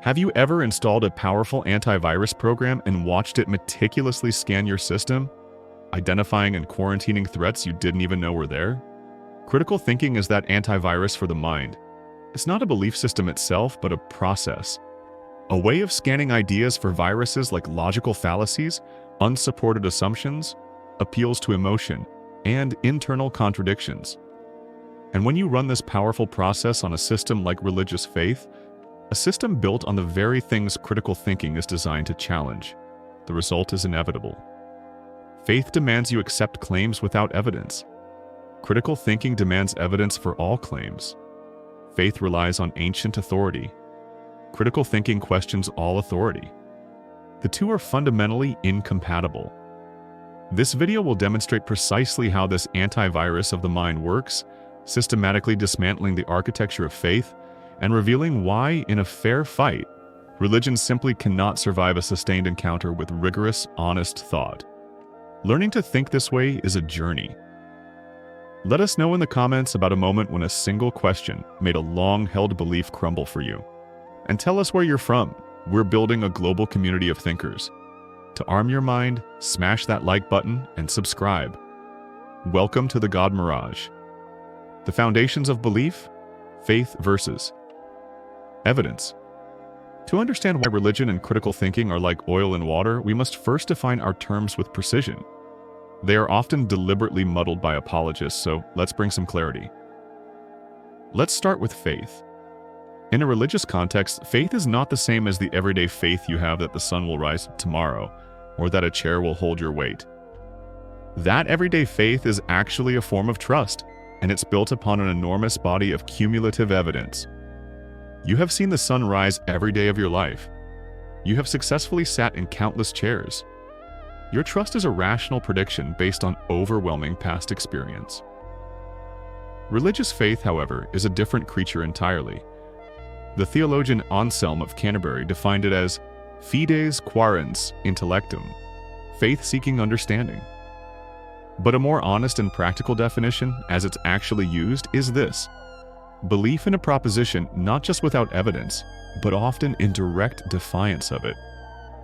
Have you ever installed a powerful antivirus program and watched it meticulously scan your system, identifying and quarantining threats you didn't even know were there? Critical thinking is that antivirus for the mind. It's not a belief system itself, but a process. A way of scanning ideas for viruses like logical fallacies, unsupported assumptions, appeals to emotion, and internal contradictions. And when you run this powerful process on a system like religious faith, a system built on the very things critical thinking is designed to challenge, the result is inevitable. Faith demands you accept claims without evidence. Critical thinking demands evidence for all claims. Faith relies on ancient authority. Critical thinking questions all authority. The two are fundamentally incompatible. This video will demonstrate precisely how this antivirus of the mind works, systematically dismantling the architecture of faith, and revealing why, in a fair fight, religion simply cannot survive a sustained encounter with rigorous, honest thought. Learning to think this way is a journey. Let us know in the comments about a moment when a single question made a long-held belief crumble for you. And tell us where you're from. We're building a global community of thinkers. To arm your mind, smash that like button and subscribe. Welcome to the God Mirage. The foundations of belief, faith versus evidence. To understand why religion and critical thinking are like oil and water, we must first define our terms with precision. They are often deliberately muddled by apologists, so let's bring some clarity. Let's start with faith. In a religious context, faith is not the same as the everyday faith you have that the sun will rise tomorrow, or that a chair will hold your weight. That everyday faith is actually a form of trust, and it's built upon an enormous body of cumulative evidence. You have seen the sun rise every day of your life. You have successfully sat in countless chairs. Your trust is a rational prediction based on overwhelming past experience. Religious faith, however, is a different creature entirely. The theologian Anselm of Canterbury defined it as fides quaerens intellectum, faith-seeking understanding. But a more honest and practical definition, as it's actually used, is this: belief in a proposition not just without evidence, but often in direct defiance of it.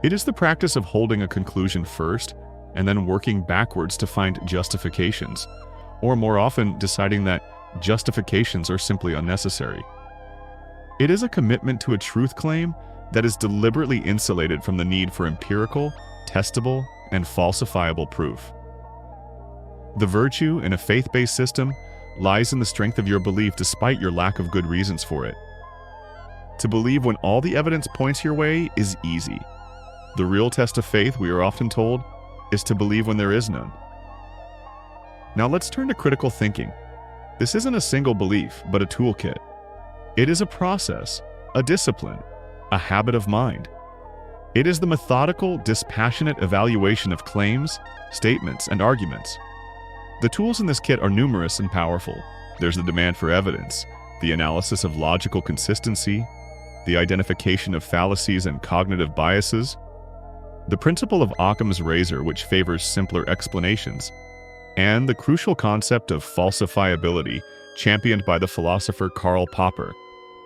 It is the practice of holding a conclusion first and then working backwards to find justifications, or more often deciding that justifications are simply unnecessary. It is a commitment to a truth claim that is deliberately insulated from the need for empirical, testable, and falsifiable proof. The virtue in a faith-based system lies in the strength of your belief despite your lack of good reasons for it. To believe when all the evidence points your way is easy. The real test of faith, we are often told, is to believe when there is none. Now let's turn to critical thinking. This isn't a single belief, but a toolkit. It is a process, a discipline, a habit of mind. It is the methodical, dispassionate evaluation of claims, statements, and arguments. The tools in this kit are numerous and powerful. There's the demand for evidence, the analysis of logical consistency, the identification of fallacies and cognitive biases, the principle of Occam's razor, which favors simpler explanations, and the crucial concept of falsifiability, championed by the philosopher Karl Popper.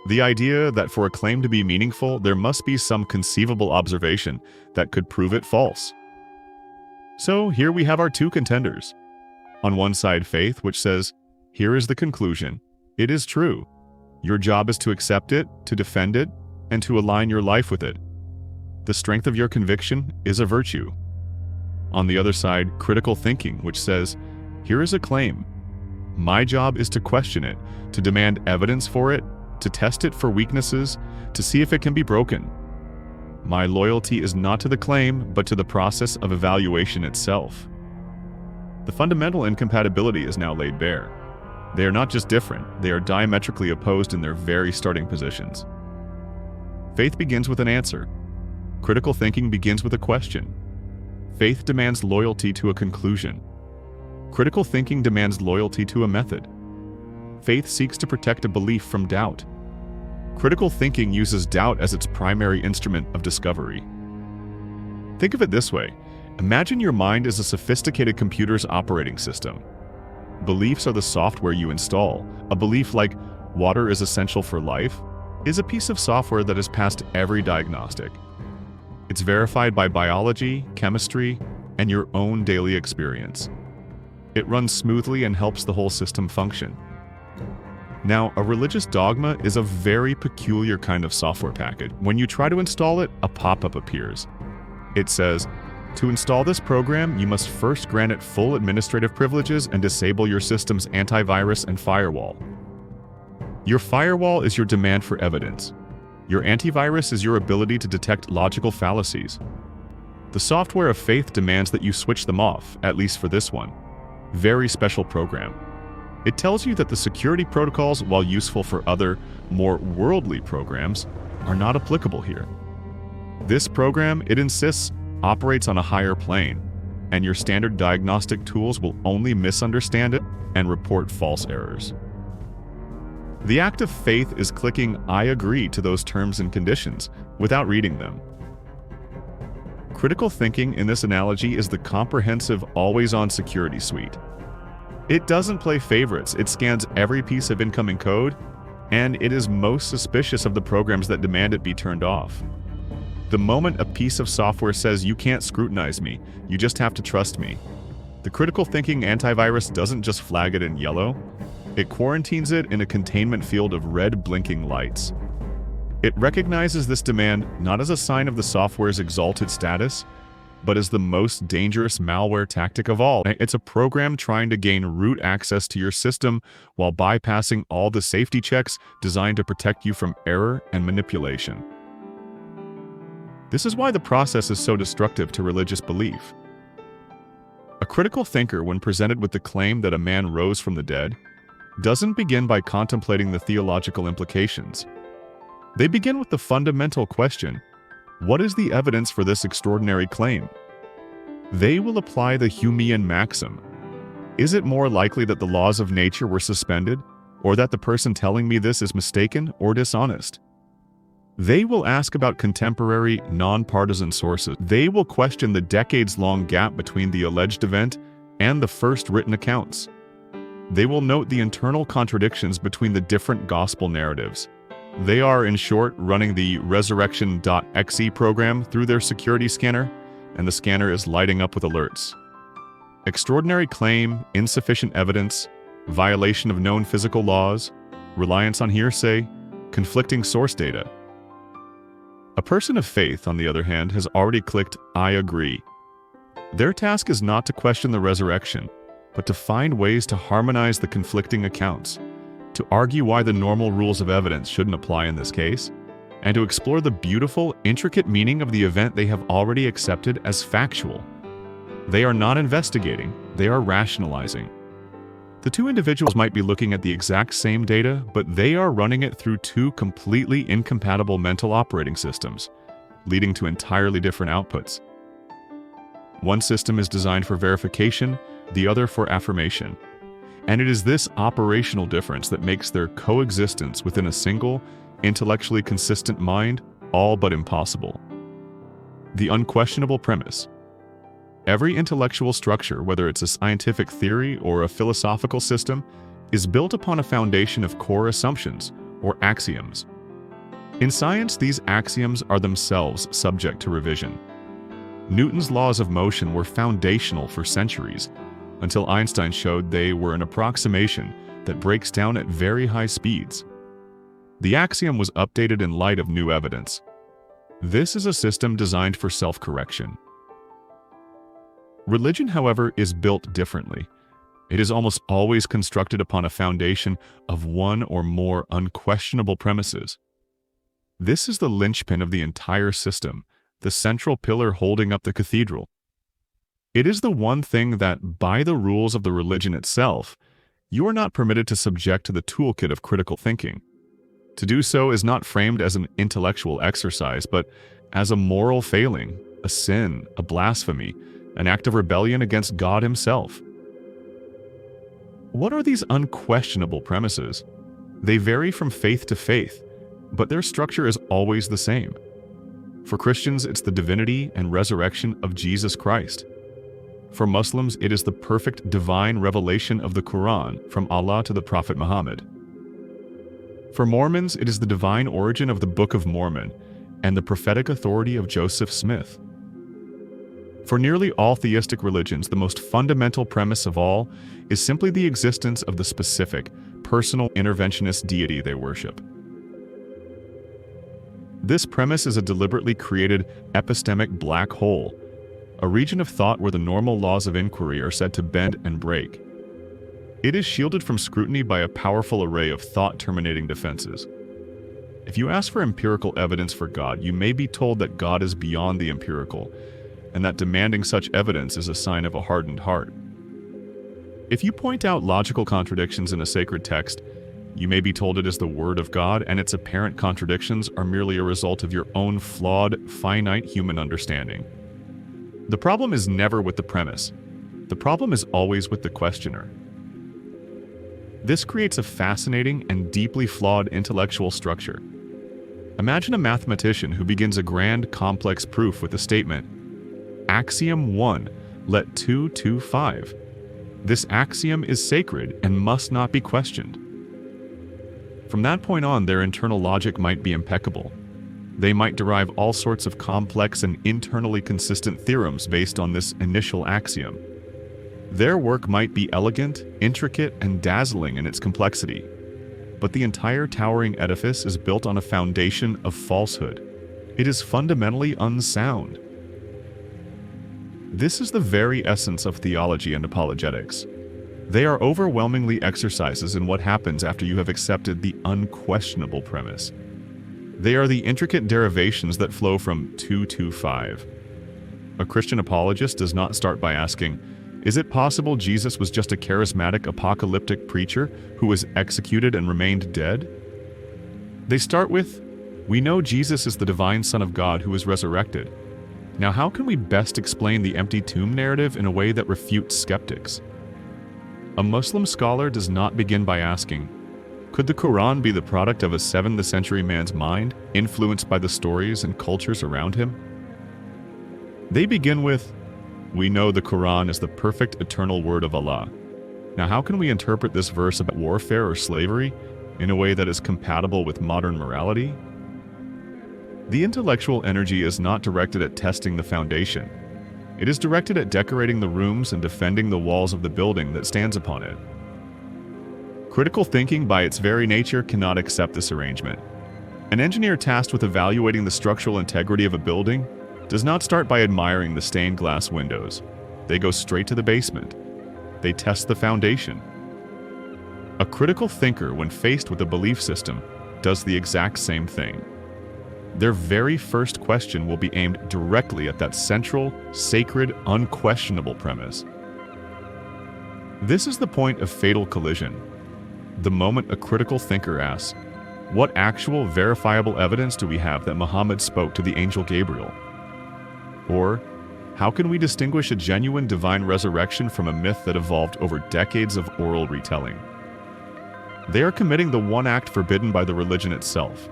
The idea that for a claim to be meaningful, there must be some conceivable observation that could prove it false. So here we have our two contenders. On one side, faith, which says, here is the conclusion. It is true. Your job is to accept it, to defend it, and to align your life with it. The strength of your conviction is a virtue. On the other side, critical thinking, which says, here is a claim. My job is to question it, to demand evidence for it, to test it for weaknesses, to see if it can be broken. My loyalty is not to the claim, but to the process of evaluation itself. The fundamental incompatibility is now laid bare. They are not just different, they are diametrically opposed in their very starting positions. Faith begins with an answer. Critical thinking begins with a question. Faith demands loyalty to a conclusion. Critical thinking demands loyalty to a method. Faith seeks to protect a belief from doubt. Critical thinking uses doubt as its primary instrument of discovery. Think of it this way. Imagine your mind is a sophisticated computer's operating system. Beliefs are the software you install. A belief like water is essential for life is a piece of software that has passed every diagnostic. It's verified by biology, chemistry, and your own daily experience. It runs smoothly and helps the whole system function. Now, a religious dogma is a very peculiar kind of software package. When you try to install it, a pop-up appears. It says, "To install this program, you must first grant it full administrative privileges and disable your system's antivirus and firewall." Your firewall is your demand for evidence. Your antivirus is your ability to detect logical fallacies. The software of faith demands that you switch them off, at least for this one. Very special program. It tells you that the security protocols, while useful for other, more worldly programs, are not applicable here. This program, it insists, operates on a higher plane, and your standard diagnostic tools will only misunderstand it and report false errors. The act of faith is clicking "I agree" to those terms and conditions without reading them. Critical thinking in this analogy is the comprehensive, always-on security suite. It doesn't play favorites, it scans every piece of incoming code, and it is most suspicious of the programs that demand it be turned off. The moment a piece of software says "you can't scrutinize me, you just have to trust me," the critical thinking antivirus doesn't just flag it in yellow, it quarantines it in a containment field of red blinking lights. It recognizes this demand not as a sign of the software's exalted status, but as the most dangerous malware tactic of all. It's a program trying to gain root access to your system while bypassing all the safety checks designed to protect you from error and manipulation. This is why the process is so destructive to religious belief. A critical thinker, when presented with the claim that a man rose from the dead, doesn't begin by contemplating the theological implications. They begin with the fundamental question: what is the evidence for this extraordinary claim? They will apply the Humean maxim: is it more likely that the laws of nature were suspended, or that the person telling me this is mistaken or dishonest? They will ask about contemporary, non-partisan sources. They will question the decades-long gap between the alleged event and the first written accounts. They will note the internal contradictions between the different gospel narratives. They are, in short, running the resurrection.exe program through their security scanner, and the scanner is lighting up with alerts. Extraordinary claim, insufficient evidence, violation of known physical laws, reliance on hearsay, conflicting source data. A person of faith, on the other hand, has already clicked "I agree." Their task is not to question the resurrection, but to find ways to harmonize the conflicting accounts, to argue why the normal rules of evidence shouldn't apply in this case, and to explore the beautiful, intricate meaning of the event they have already accepted as factual. They are not investigating, they are rationalizing. The two individuals might be looking at the exact same data, but they are running it through two completely incompatible mental operating systems, leading to entirely different outputs. One system is designed for verification, the other for affirmation. And it is this operational difference that makes their coexistence within a single, intellectually consistent mind all but impossible. The unquestionable premise. Every intellectual structure, whether it's a scientific theory or a philosophical system, is built upon a foundation of core assumptions, or axioms. In science, these axioms are themselves subject to revision. Newton's laws of motion were foundational for centuries, until Einstein showed they were an approximation that breaks down at very high speeds. The axiom was updated in light of new evidence. This is a system designed for self-correction. Religion, however, is built differently. It is almost always constructed upon a foundation of one or more unquestionable premises. This is the linchpin of the entire system, the central pillar holding up the cathedral. It is the one thing that, by the rules of the religion itself, you are not permitted to subject to the toolkit of critical thinking. To do so is not framed as an intellectual exercise, but as a moral failing, a sin, a blasphemy, an act of rebellion against God Himself. What are these unquestionable premises? They vary from faith to faith, but their structure is always the same. For Christians, it's the divinity and resurrection of Jesus Christ. For Muslims, it is the perfect divine revelation of the Quran from Allah to the Prophet Muhammad. For Mormons, it is the divine origin of the Book of Mormon and the prophetic authority of Joseph Smith. For nearly all theistic religions, the most fundamental premise of all is simply the existence of the specific, personal interventionist deity they worship. This premise is a deliberately created epistemic black hole, a region of thought where the normal laws of inquiry are said to bend and break. It is shielded from scrutiny by a powerful array of thought-terminating defenses. If you ask for empirical evidence for God, you may be told that God is beyond the empirical, and that demanding such evidence is a sign of a hardened heart. If you point out logical contradictions in a sacred text, you may be told it is the Word of God and its apparent contradictions are merely a result of your own flawed, finite human understanding. The problem is never with the premise. The problem is always with the questioner. This creates a fascinating and deeply flawed intellectual structure. Imagine a mathematician who begins a grand, complex proof with the statement, Axiom 1, let 2 to 5. This axiom is sacred and must not be questioned. From that point on, their internal logic might be impeccable. They might derive all sorts of complex and internally consistent theorems based on this initial axiom. Their work might be elegant, intricate, and dazzling in its complexity, but the entire towering edifice is built on a foundation of falsehood. It is fundamentally unsound. This is the very essence of theology and apologetics. They are overwhelmingly exercises in what happens after you have accepted the unquestionable premise. They are the intricate derivations that flow from 2 to 5. A Christian apologist does not start by asking, is it possible Jesus was just a charismatic apocalyptic preacher who was executed and remained dead? They start with, we know Jesus is the divine Son of God who was resurrected. Now how can we best explain the empty tomb narrative in a way that refutes skeptics? A Muslim scholar does not begin by asking, could the Quran be the product of a 7th century man's mind, influenced by the stories and cultures around him? They begin with, we know the Quran is the perfect eternal word of Allah. Now how can we interpret this verse about warfare or slavery in a way that is compatible with modern morality? The intellectual energy is not directed at testing the foundation. It is directed at decorating the rooms and defending the walls of the building that stands upon it. Critical thinking, by its very nature, cannot accept this arrangement. An engineer tasked with evaluating the structural integrity of a building does not start by admiring the stained glass windows. They go straight to the basement. They test the foundation. A critical thinker, when faced with a belief system, does the exact same thing. Their very first question will be aimed directly at that central, sacred, unquestionable premise. This is the point of fatal collision. The moment a critical thinker asks, what actual verifiable evidence do we have that Muhammad spoke to the angel Gabriel? Or, how can we distinguish a genuine divine resurrection from a myth that evolved over decades of oral retelling? They are committing the one act forbidden by the religion itself.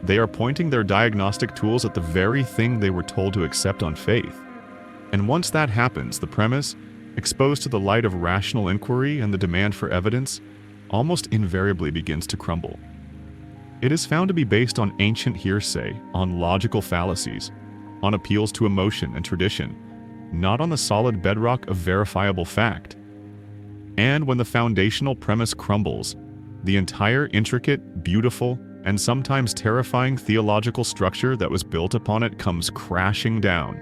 They are pointing their diagnostic tools at the very thing they were told to accept on faith. And once that happens, the premise, exposed to the light of rational inquiry and the demand for evidence, almost invariably begins to crumble. It is found to be based on ancient hearsay, on logical fallacies, on appeals to emotion and tradition, not on the solid bedrock of verifiable fact. And when the foundational premise crumbles, the entire intricate, beautiful, and sometimes terrifying theological structure that was built upon it comes crashing down.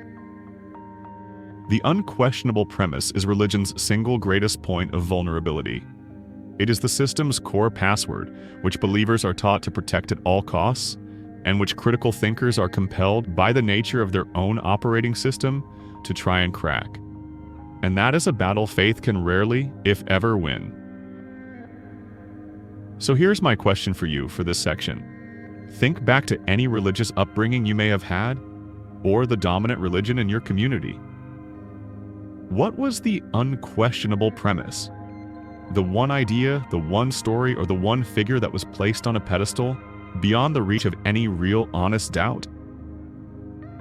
The unquestionable premise is religion's single greatest point of vulnerability. It is the system's core password, which believers are taught to protect at all costs, and which critical thinkers are compelled by the nature of their own operating system to try and crack. And that is a battle faith can rarely, if ever, win. So here's my question for you for this section. Think back to any religious upbringing you may have had, or the dominant religion in your community. What was the unquestionable premise? The one idea, the one story, or the one figure that was placed on a pedestal, beyond the reach of any real honest doubt?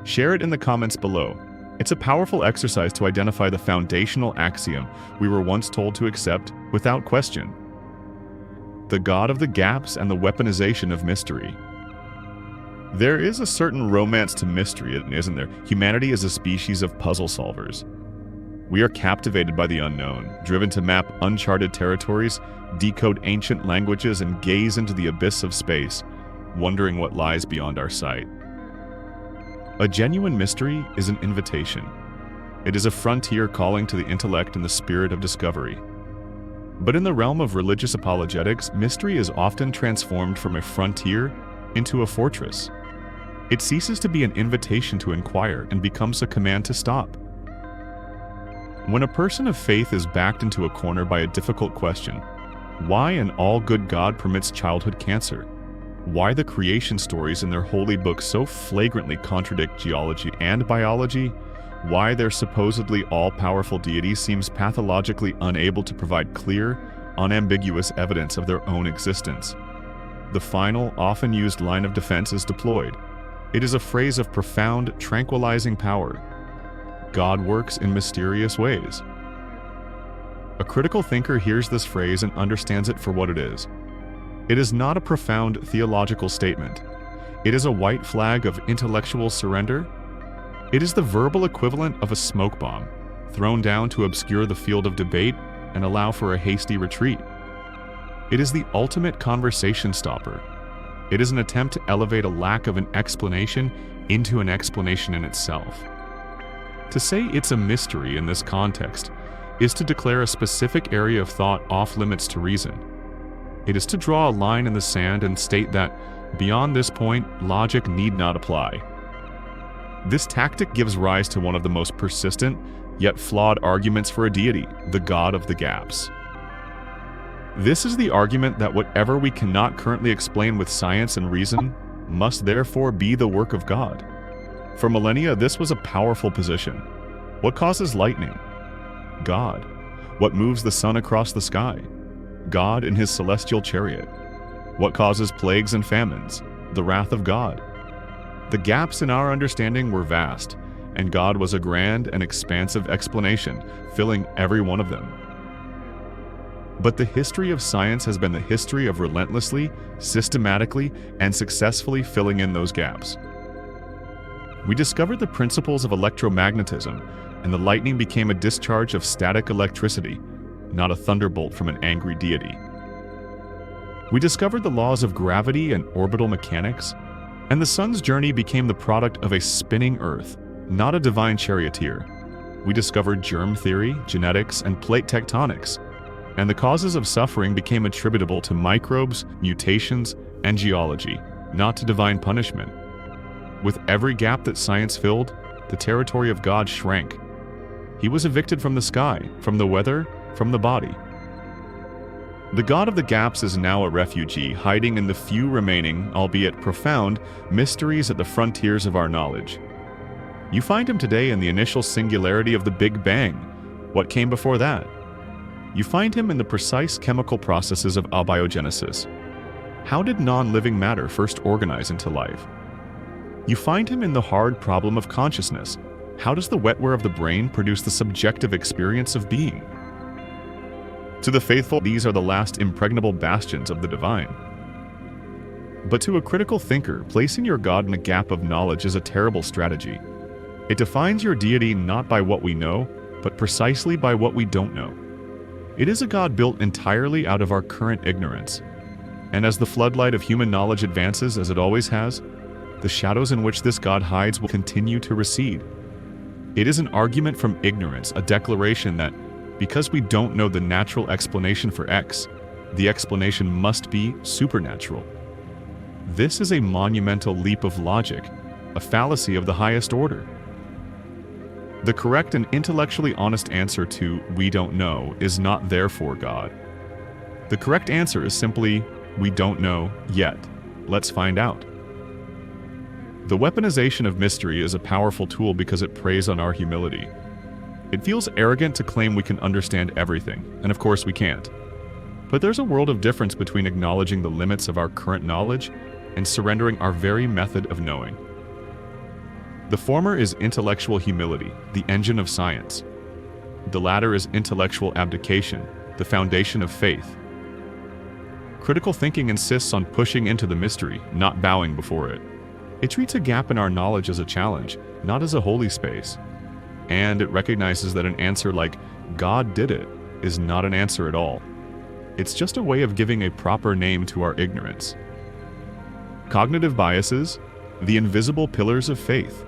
Share it in the comments below. It's a powerful exercise to identify the foundational axiom we were once told to accept without question. the God of the gaps and the weaponization of mystery. There is a certain romance to mystery, isn't there? Humanity is a species of puzzle solvers. We are captivated by the unknown, driven to map uncharted territories, decode ancient languages, and gaze into the abyss of space, wondering what lies beyond our sight. A genuine mystery is an invitation. It is a frontier calling to the intellect and the spirit of discovery. But in the realm of religious apologetics, mystery is often transformed from a frontier into a fortress. It ceases to be an invitation to inquire and becomes a command to stop. When a person of faith is backed into a corner by a difficult question, why an all-good God permits childhood cancer? Why the creation stories in their holy book so flagrantly contradict geology and biology? Why their supposedly all-powerful deity seems pathologically unable to provide clear, unambiguous evidence of their own existence? The final, often used line of defense is deployed. It is a phrase of profound, tranquilizing power. God works in mysterious ways. A critical thinker hears this phrase and understands it for what it is. It is not a profound theological statement. It is a white flag of intellectual surrender. It is the verbal equivalent of a smoke bomb, thrown down to obscure the field of debate and allow for a hasty retreat. It is the ultimate conversation stopper. It is an attempt to elevate a lack of an explanation into an explanation in itself. To say it's a mystery in this context is to declare a specific area of thought off limits to reason. It is to draw a line in the sand and state that, beyond this point, logic need not apply. This tactic gives rise to one of the most persistent, yet flawed arguments for a deity, the God of the gaps. This is the argument that whatever we cannot currently explain with science and reason must therefore be the work of God. For millennia, this was a powerful position. What causes lightning? God. What moves the sun across the sky? God in his celestial chariot. What causes plagues and famines? The wrath of God. The gaps in our understanding were vast, and God was a grand and expansive explanation, filling every one of them. But the history of science has been the history of relentlessly, systematically, and successfully filling in those gaps. We discovered the principles of electromagnetism, and the lightning became a discharge of static electricity, not a thunderbolt from an angry deity. We discovered the laws of gravity and orbital mechanics, and the sun's journey became the product of a spinning Earth, not a divine charioteer. We discovered germ theory, genetics, and plate tectonics, and the causes of suffering became attributable to microbes, mutations, and geology, not to divine punishment. With every gap that science filled, the territory of God shrank. He was evicted from the sky, from the weather, from the body. The God of the gaps is now a refugee, hiding in the few remaining, albeit profound, mysteries at the frontiers of our knowledge. You find him today in the initial singularity of the Big Bang. What came before that? You find him in the precise chemical processes of abiogenesis. How did non-living matter first organize into life? You find him in the hard problem of consciousness. How does the wetware of the brain produce the subjective experience of being? To the faithful, these are the last impregnable bastions of the divine. But to a critical thinker, placing your God in a gap of knowledge is a terrible strategy. It defines your deity not by what we know, but precisely by what we don't know. It is a God built entirely out of our current ignorance. And as the floodlight of human knowledge advances, as it always has, the shadows in which this God hides will continue to recede. It is an argument from ignorance, a declaration that, because we don't know the natural explanation for X, the explanation must be supernatural. This is a monumental leap of logic, a fallacy of the highest order. The correct and intellectually honest answer to "we don't know" is not therefore God. The correct answer is simply, "we don't know yet. Let's find out." The weaponization of mystery is a powerful tool because it preys on our humility. It feels arrogant to claim we can understand everything, and of course we can't. But there's a world of difference between acknowledging the limits of our current knowledge and surrendering our very method of knowing. The former is intellectual humility, the engine of science. The latter is intellectual abdication, the foundation of faith. Critical thinking insists on pushing into the mystery, not bowing before it. It treats a gap in our knowledge as a challenge, not as a holy space. And it recognizes that an answer like, "God did it," is not an answer at all. It's just a way of giving a proper name to our ignorance. Cognitive biases, the invisible pillars of faith.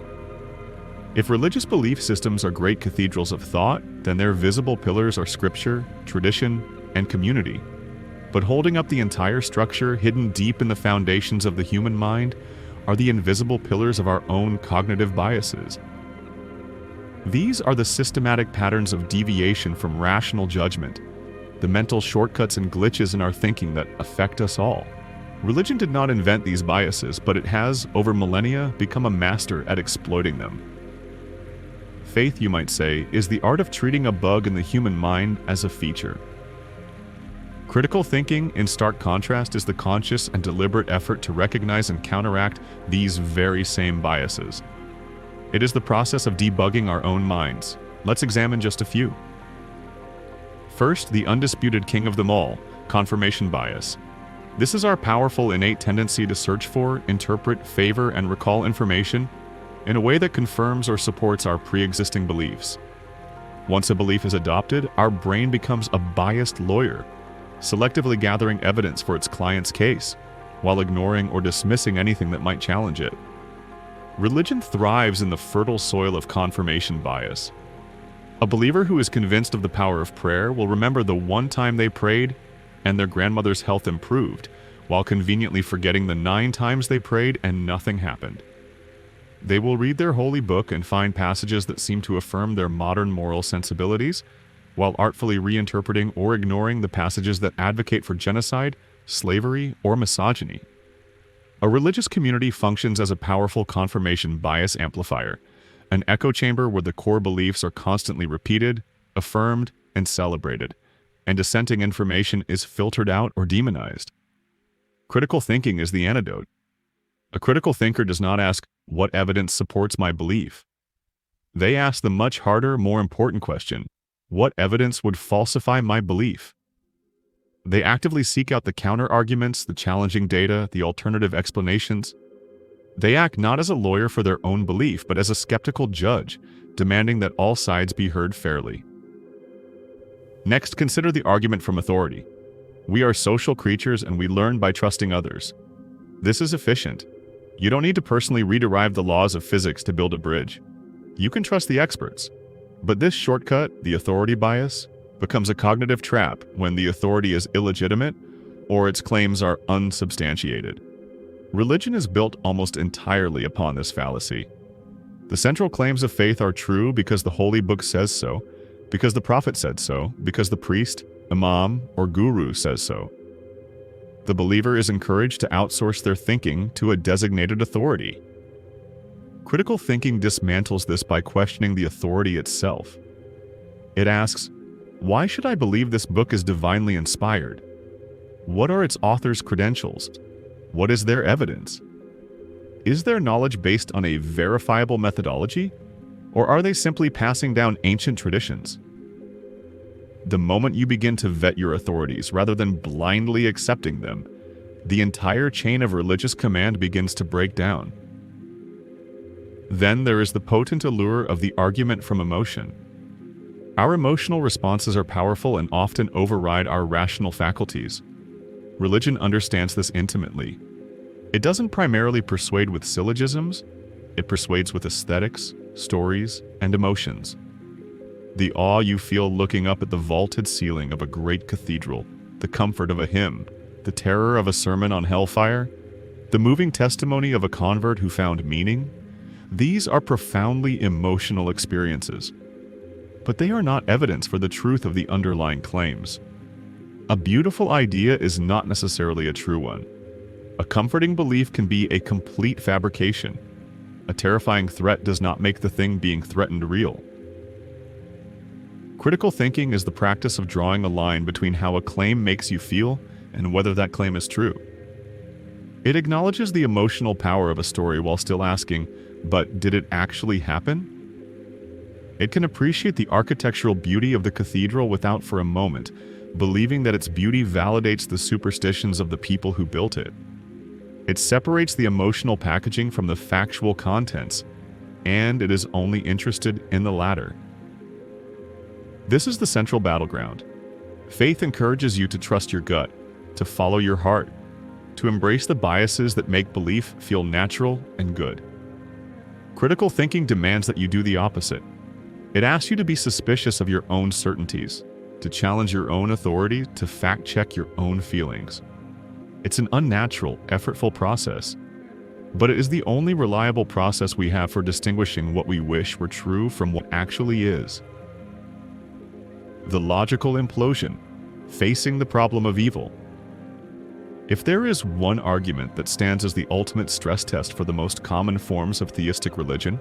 If religious belief systems are great cathedrals of thought, then their visible pillars are scripture, tradition, and community. But holding up the entire structure, hidden deep in the foundations of the human mind, are the invisible pillars of our own cognitive biases. These are the systematic patterns of deviation from rational judgment, the mental shortcuts and glitches in our thinking that affect us all. Religion did not invent these biases, but it has, over millennia, become a master at exploiting them. Faith, you might say, is the art of treating a bug in the human mind as a feature. Critical thinking, in stark contrast, is the conscious and deliberate effort to recognize and counteract these very same biases. It is the process of debugging our own minds. Let's examine just a few. First, the undisputed king of them all, confirmation bias. This is our powerful innate tendency to search for, interpret, favor, and recall information in a way that confirms or supports our pre-existing beliefs. Once a belief is adopted, our brain becomes a biased lawyer, selectively gathering evidence for its client's case, while ignoring or dismissing anything that might challenge it. Religion thrives in the fertile soil of confirmation bias. A believer who is convinced of the power of prayer will remember the one time they prayed and their grandmother's health improved, while conveniently forgetting the 9 times they prayed and nothing happened. They will read their holy book and find passages that seem to affirm their modern moral sensibilities, while artfully reinterpreting or ignoring the passages that advocate for genocide, slavery, or misogyny. A religious community functions as a powerful confirmation bias amplifier, an echo chamber where the core beliefs are constantly repeated, affirmed, and celebrated, and dissenting information is filtered out or demonized. Critical thinking is the antidote. A critical thinker does not ask, "What evidence supports my belief?" They ask the much harder, more important question, "What evidence would falsify my belief?" They actively seek out the counter-arguments, the challenging data, the alternative explanations. They act not as a lawyer for their own belief, but as a skeptical judge, demanding that all sides be heard fairly. Next, consider the argument from authority. We are social creatures and we learn by trusting others. This is efficient. You don't need to personally rederive the laws of physics to build a bridge. You can trust the experts. But this shortcut, the authority bias, becomes a cognitive trap when the authority is illegitimate or its claims are unsubstantiated. Religion is built almost entirely upon this fallacy. The central claims of faith are true because the holy book says so, because the prophet said so, because the priest, imam, or guru says so. The believer is encouraged to outsource their thinking to a designated authority. Critical thinking dismantles this by questioning the authority itself. It asks, why should I believe this book is divinely inspired? What are its author's credentials? What is their evidence? Is their knowledge based on a verifiable methodology? Or are they simply passing down ancient traditions? The moment you begin to vet your authorities rather than blindly accepting them, the entire chain of religious command begins to break down. Then there is the potent allure of the argument from emotion. Our emotional responses are powerful and often override our rational faculties. Religion understands this intimately. It doesn't primarily persuade with syllogisms, it persuades with aesthetics, stories, and emotions. The awe you feel looking up at the vaulted ceiling of a great cathedral, the comfort of a hymn, the terror of a sermon on hellfire, the moving testimony of a convert who found meaning, these are profoundly emotional experiences. But they are not evidence for the truth of the underlying claims. A beautiful idea is not necessarily a true one. A comforting belief can be a complete fabrication. A terrifying threat does not make the thing being threatened real. Critical thinking is the practice of drawing a line between how a claim makes you feel and whether that claim is true. It acknowledges the emotional power of a story while still asking, but did it actually happen? It can appreciate the architectural beauty of the cathedral without for a moment believing that its beauty validates the superstitions of the people who built it. It separates the emotional packaging from the factual contents, and it is only interested in the latter. This is the central battleground. Faith encourages you to trust your gut, to follow your heart, to embrace the biases that make belief feel natural and good. Critical thinking demands that you do the opposite. It asks you to be suspicious of your own certainties, to challenge your own authority, to fact-check your own feelings. It's an unnatural, effortful process, but it is the only reliable process we have for distinguishing what we wish were true from what actually is. The logical implosion, facing the problem of evil. If there is one argument that stands as the ultimate stress test for the most common forms of theistic religion,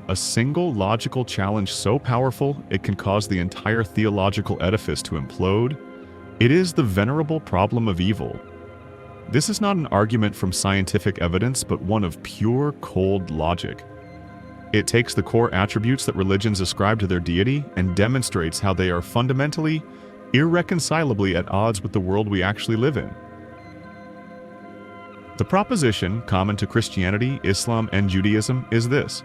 a single logical challenge so powerful it can cause the entire theological edifice to implode, it is the venerable problem of evil. This is not an argument from scientific evidence, but one of pure, cold logic. It takes the core attributes that religions ascribe to their deity and demonstrates how they are fundamentally, irreconcilably at odds with the world we actually live in. The proposition, common to Christianity, Islam, and Judaism, is this: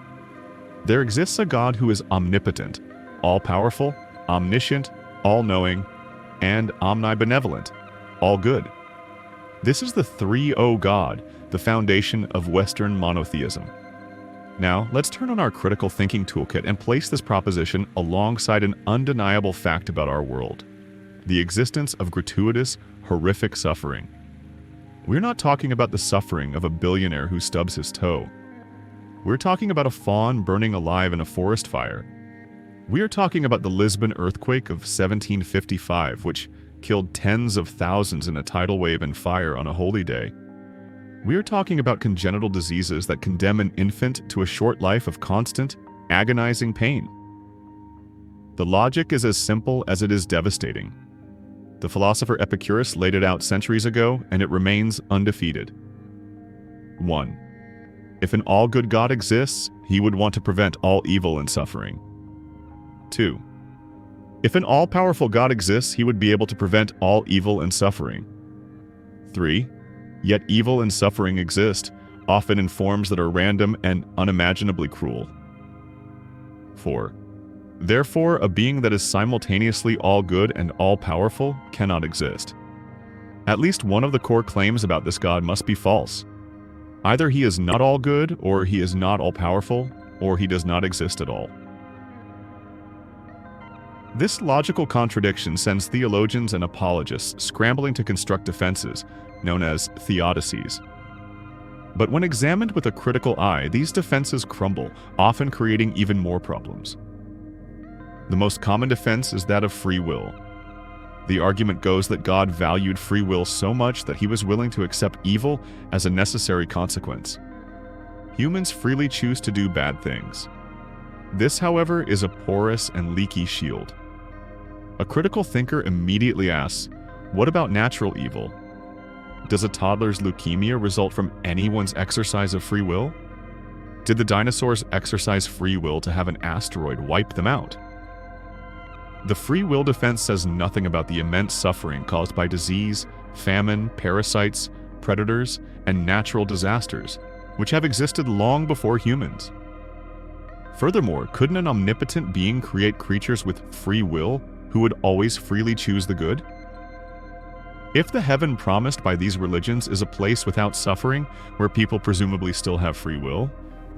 there exists a God who is omnipotent, all-powerful, omniscient, all-knowing, and omnibenevolent, all-good. This is the 3-O God, the foundation of Western monotheism. Now, let's turn on our critical thinking toolkit and place this proposition alongside an undeniable fact about our world: the existence of gratuitous, horrific suffering. We're not talking about the suffering of a billionaire who stubs his toe. We're talking about a fawn burning alive in a forest fire. We're talking about the Lisbon earthquake of 1755, which killed tens of thousands in a tidal wave and fire on a holy day. We are talking about congenital diseases that condemn an infant to a short life of constant, agonizing pain. The logic is as simple as it is devastating. The philosopher Epicurus laid it out centuries ago, and it remains undefeated. 1. If an all-good God exists, he would want to prevent all evil and suffering. 2. If an all-powerful God exists, he would be able to prevent all evil and suffering. 3. Yet evil and suffering exist, often in forms that are random and unimaginably cruel. 4. Therefore, a being that is simultaneously all-good and all-powerful cannot exist. At least one of the core claims about this God must be false. Either he is not all-good, or he is not all-powerful, or he does not exist at all. This logical contradiction sends theologians and apologists scrambling to construct defenses, known as theodicies. But when examined with a critical eye, these defenses crumble, often creating even more problems. The most common defense is that of free will. The argument goes that God valued free will so much that he was willing to accept evil as a necessary consequence. Humans freely choose to do bad things. This, however, is a porous and leaky shield. A critical thinker immediately asks, what about natural evil? Does a toddler's leukemia result from anyone's exercise of free will? Did the dinosaurs exercise free will to have an asteroid wipe them out? The free will defense says nothing about the immense suffering caused by disease, famine, parasites, predators, and natural disasters, which have existed long before humans. Furthermore, couldn't an omnipotent being create creatures with free will who would always freely choose the good? If the heaven promised by these religions is a place without suffering, where people presumably still have free will,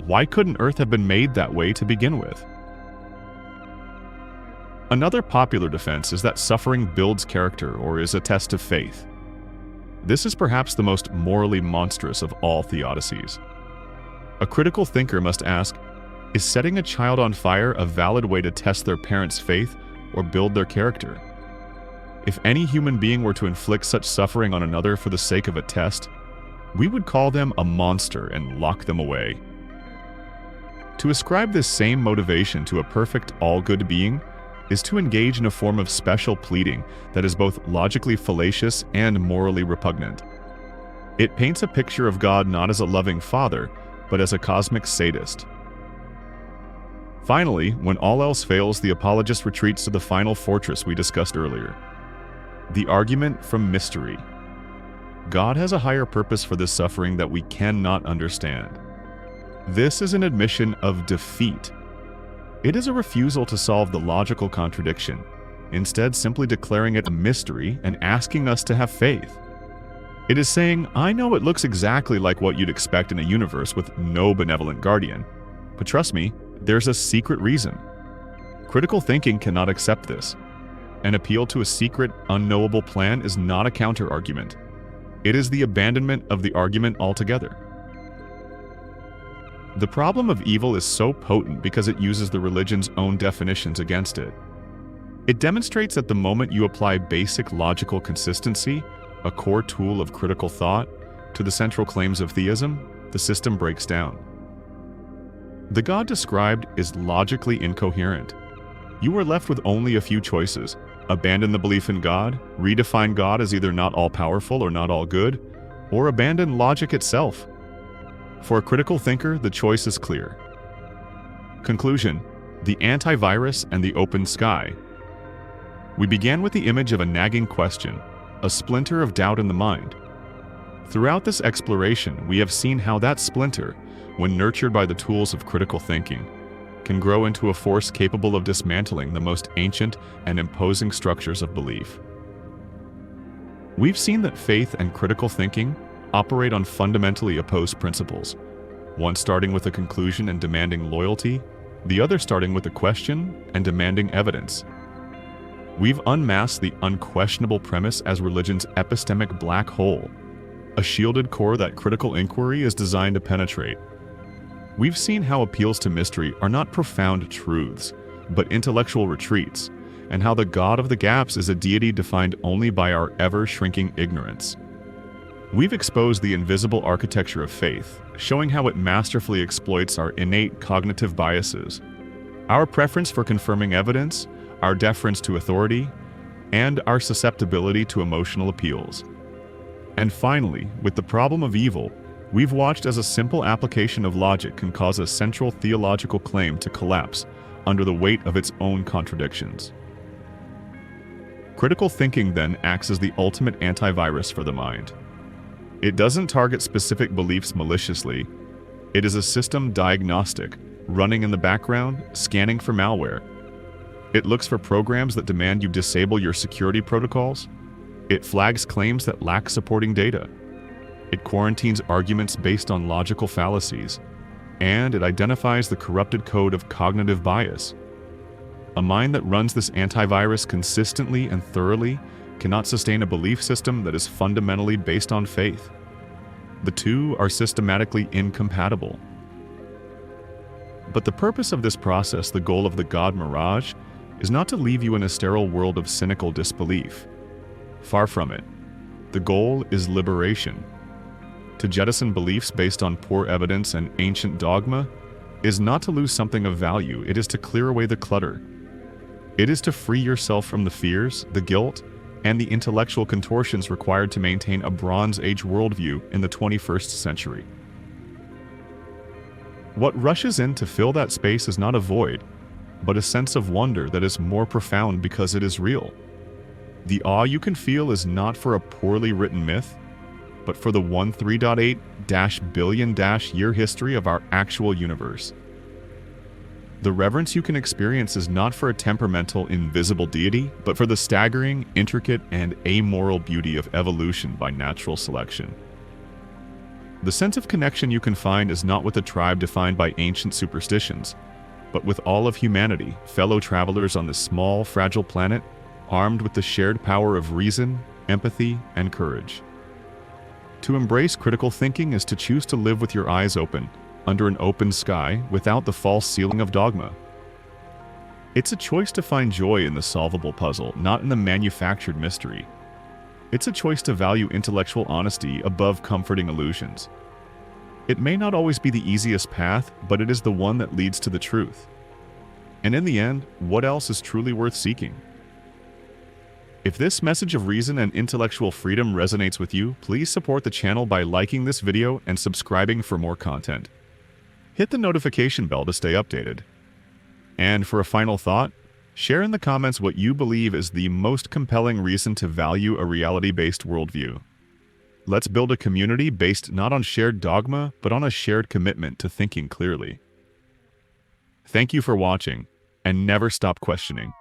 why couldn't Earth have been made that way to begin with? Another popular defense is that suffering builds character or is a test of faith. This is perhaps the most morally monstrous of all theodicies. A critical thinker must ask, is setting a child on fire a valid way to test their parents' faith or build their character? If any human being were to inflict such suffering on another for the sake of a test, we would call them a monster and lock them away. To ascribe this same motivation to a perfect, all-good being is to engage in a form of special pleading that is both logically fallacious and morally repugnant. It paints a picture of God not as a loving father, but as a cosmic sadist. Finally, when all else fails, the apologist retreats to the final fortress we discussed earlier: The argument from mystery. God has a higher purpose for this suffering that we cannot understand. This is an admission of defeat. It is a refusal to solve the logical contradiction, instead simply declaring it a mystery and asking us to have faith. It is saying, I know it looks exactly like what you'd expect in a universe with no benevolent guardian, but trust me, there's a secret reason. Critical thinking cannot accept this. An appeal to a secret, unknowable plan is not a counter-argument. It is the abandonment of the argument altogether. The problem of evil is so potent because it uses the religion's own definitions against it. It demonstrates that the moment you apply basic logical consistency, a core tool of critical thought, to the central claims of theism, the system breaks down. The God described is logically incoherent. You are left with only a few choices: abandon the belief in God, redefine God as either not all-powerful or not all good, or abandon logic itself. For a critical thinker, the choice is clear. Conclusion: the antivirus and the open sky. We began with the image of a nagging question, a splinter of doubt in the mind. Throughout this exploration, we have seen how that splinter, when nurtured by the tools of critical thinking, can grow into a force capable of dismantling the most ancient and imposing structures of belief. We've seen that faith and critical thinking operate on fundamentally opposed principles, one starting with a conclusion and demanding loyalty, the other starting with a question and demanding evidence. We've unmasked the unquestionable premise as religion's epistemic black hole, a shielded core that critical inquiry is designed to penetrate. We've seen how appeals to mystery are not profound truths, but intellectual retreats, and how the God of the gaps is a deity defined only by our ever-shrinking ignorance. We've exposed the invisible architecture of faith, showing how it masterfully exploits our innate cognitive biases, our preference for confirming evidence, our deference to authority, and our susceptibility to emotional appeals. And finally, with the problem of evil, we've watched as a simple application of logic can cause a central theological claim to collapse under the weight of its own contradictions. Critical thinking then acts as the ultimate antivirus for the mind. It doesn't target specific beliefs maliciously. It is a system diagnostic, running in the background, scanning for malware. It looks for programs that demand you disable your security protocols. It flags claims that lack supporting data. It quarantines arguments based on logical fallacies. And it identifies the corrupted code of cognitive bias. A mind that runs this antivirus consistently and thoroughly cannot sustain a belief system that is fundamentally based on faith. The two are systematically incompatible. But the purpose of this process, the goal of the God mirage, is not to leave you in a sterile world of cynical disbelief. Far from it. The goal is liberation. To jettison beliefs based on poor evidence and ancient dogma is not to lose something of value, it is to clear away the clutter. It is to free yourself from the fears, the guilt, and the intellectual contortions required to maintain a Bronze Age worldview in the 21st century. What rushes in to fill that space is not a void, but a sense of wonder that is more profound because it is real. The awe you can feel is not for a poorly written myth, but for the 13.8-billion-year history of our actual universe. The reverence you can experience is not for a temperamental, invisible deity, but for the staggering, intricate, and amoral beauty of evolution by natural selection. The sense of connection you can find is not with a tribe defined by ancient superstitions, but with all of humanity, fellow travelers on this small, fragile planet, armed with the shared power of reason, empathy, and courage. To embrace critical thinking is to choose to live with your eyes open, under an open sky, without the false ceiling of dogma. It's a choice to find joy in the solvable puzzle, not in the manufactured mystery. It's a choice to value intellectual honesty above comforting illusions. It may not always be the easiest path, but it is the one that leads to the truth. And in the end, what else is truly worth seeking? If this message of reason and intellectual freedom resonates with you, please support the channel by liking this video and subscribing for more content. Hit the notification bell to stay updated. And for a final thought, Share in the comments what you believe is the most compelling reason to value a reality-based worldview. Let's build a community based not on shared dogma, but on a shared commitment to thinking clearly. Thank you for watching, and never stop questioning.